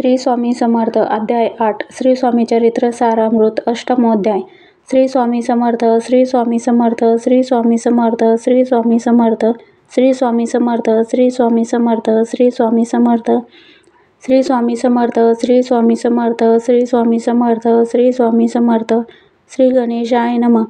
श्री स्वामी समर्थ अध्याय 8 श्री स्वामी चरित्र सारामृत अष्टमोध्याय श्री स्वामी समर्थ श्री स्वामी समर्थ श्री स्वामी समर्थ श्री स्वामी समर्थ श्री स्वामी समर्थ श्री स्वामी समर्थ श्री स्वामी समर्थ श्री स्वामी समर्थ श्री स्वामी समर्थ श्री स्वामी समर्थ श्री स्वामी समर्थ श्री गणेशाय नमः।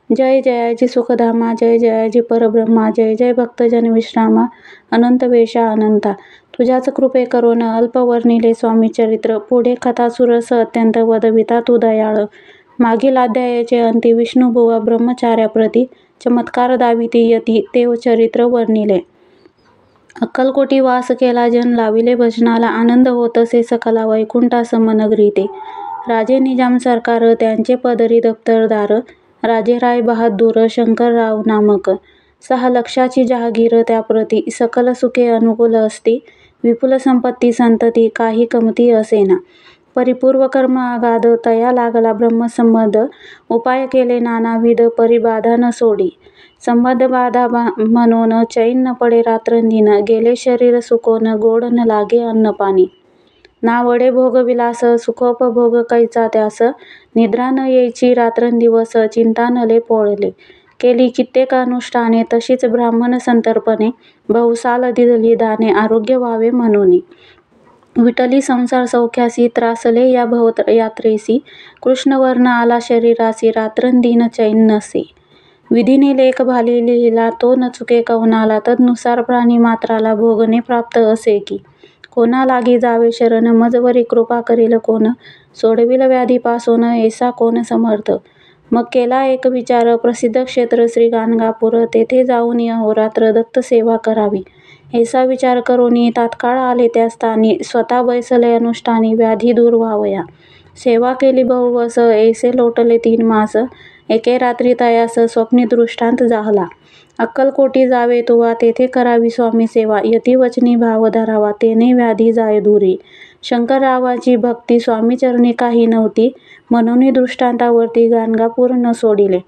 जय जयाजी सुखधामा जय जयाजी परब्रह्मा जय जय भक्तजन विश्रामा अनंत वेशा अनंता। तुझ्याच कृपे करून अल्पवर्णिले स्वामी चरित्र पुढे कथा सुरस अत्यंत वदविता तू दयाळ। मागील अध्यायाचे अंती विष्णुबुवा ब्रह्मचार्याप्रती चमत्कार दाविती यती तेव चरित्र वर्णिले। अक्कलकोटी वास केला जन लाविले भजनाला आनंद होत असे सकला वैकुंठा समनगरी ते। राजे निजाम सरकार त्यांचे पदरी दप्तरदार राजेराय बहादूर शंकरराव नामक 6 लक्षाची जहागीर त्याप्रती सकल सुखे अनुकूल असती विपुल संपत्ती संतती काही कमती असेना। परिपूर्व कर्म आगाध तया लागला ब्रह्मसंबंध उपाय केले नानाविध परिबाधा न सोडी। संबंध बाधा म्हणून चैन न पडे रात्रंदिन गेले शरीर सुकोन गोड न लागे अन्नपाणी। ना वडे भोगविलास सुखोपभोग कैचा त्यास निद्रा न येईची रात्रंदिवस चिंता नले पोळले। केली कित्येक अनुष्ठाने तशीच ब्राह्मण संतर्पणे बहुसाल दिली दाने आरोग्य व्हावे म्हणून। विटली संसार सौख्यासी त्रासले या भवयात्रेसी कृष्णवर्ण आला शरीरासी रात्रंदिन चैन नसे। विधीने लेख भाली लिहिला तो न चुके कवनाला तदनुसार प्राणी मात्राला भोगणे प्राप्त असे की। कोणा लागी जावे शरण मजवरी कृपा करील कोण सोडविल व्याधीपासून ऐसा कोण समर्थ। मग केला एक विचार प्रसिद्ध क्षेत्र श्री गाणगापूर तेथे जाऊन अहोरात्र दत्त सेवा करावी। ऐसा विचार करून तात्काळ आले त्या स्थानी स्वतः बैसले अनुष्ठानी व्याधी दूर व्हावया। सेवा केली बहुवस ऐसे लोटले 3 मास एके रात्री तयास स्वप्नी दृष्टांत झाला। अक्कलकोटी जावे तुवा तेथे करावी स्वामी सेवा यती वचनी भाव धरावा तेने व्याधी जाय दूरी। शंकररावाची भक्ती स्वामीचरणी काही नव्हती म्हणून दृष्टांतावरती गाणगापूर न सोडिले।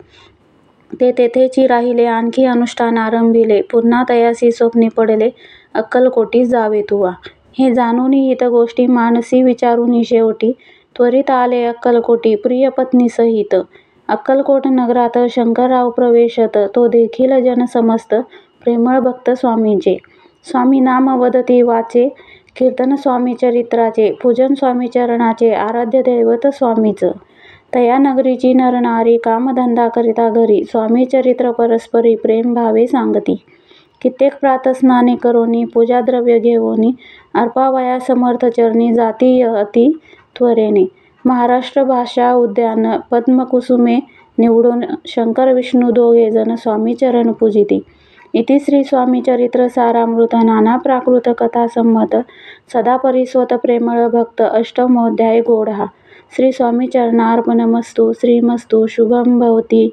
ते तेथेची राहिले आणखी अनुष्ठान आरंभिले पुन्हा तयासी स्वप्नी पडले अक्कलकोटी जावे तुवा। हे जाणून हित गोष्टी मानसी विचारून शेवटी त्वरित आले अक्कलकोटी प्रिय पत्नी सहित। अक्कलकोट नगरात शंकरराव प्रवेशत तो देखील जन समस्त प्रेमळ भक्त स्वामींचे। स्वामी नाम वदती वाचे कीर्तन स्वामी चरित्राचे पूजन स्वामी चरणाचे आराध्य दैवत स्वामीच। तया नगरीची नरनारी कामधंदा करिता घरी स्वामी चरित्र परस्परी प्रेम भावे सांगती। कित्येक प्रातस्नाने करोनी पूजाद्रव्य घेऊनी अर्पावया समर्थ चरणी जाती अति त्वरेने। महाराष्ट्र भाषा उद्यान पद्मकुसुमे निवडून शंकर विष्णू दोघे जण स्वामी चरण पूजिती। इति श्री स्वामी चरित्र सारामृत नाना प्राकृत कथा संमत सदा परिस्वत प्रेमळ भक्त अष्टमोध्याय गोढा। श्री स्वामी चरणार्पणमस्तु श्रीमस्तु शुभं भवती।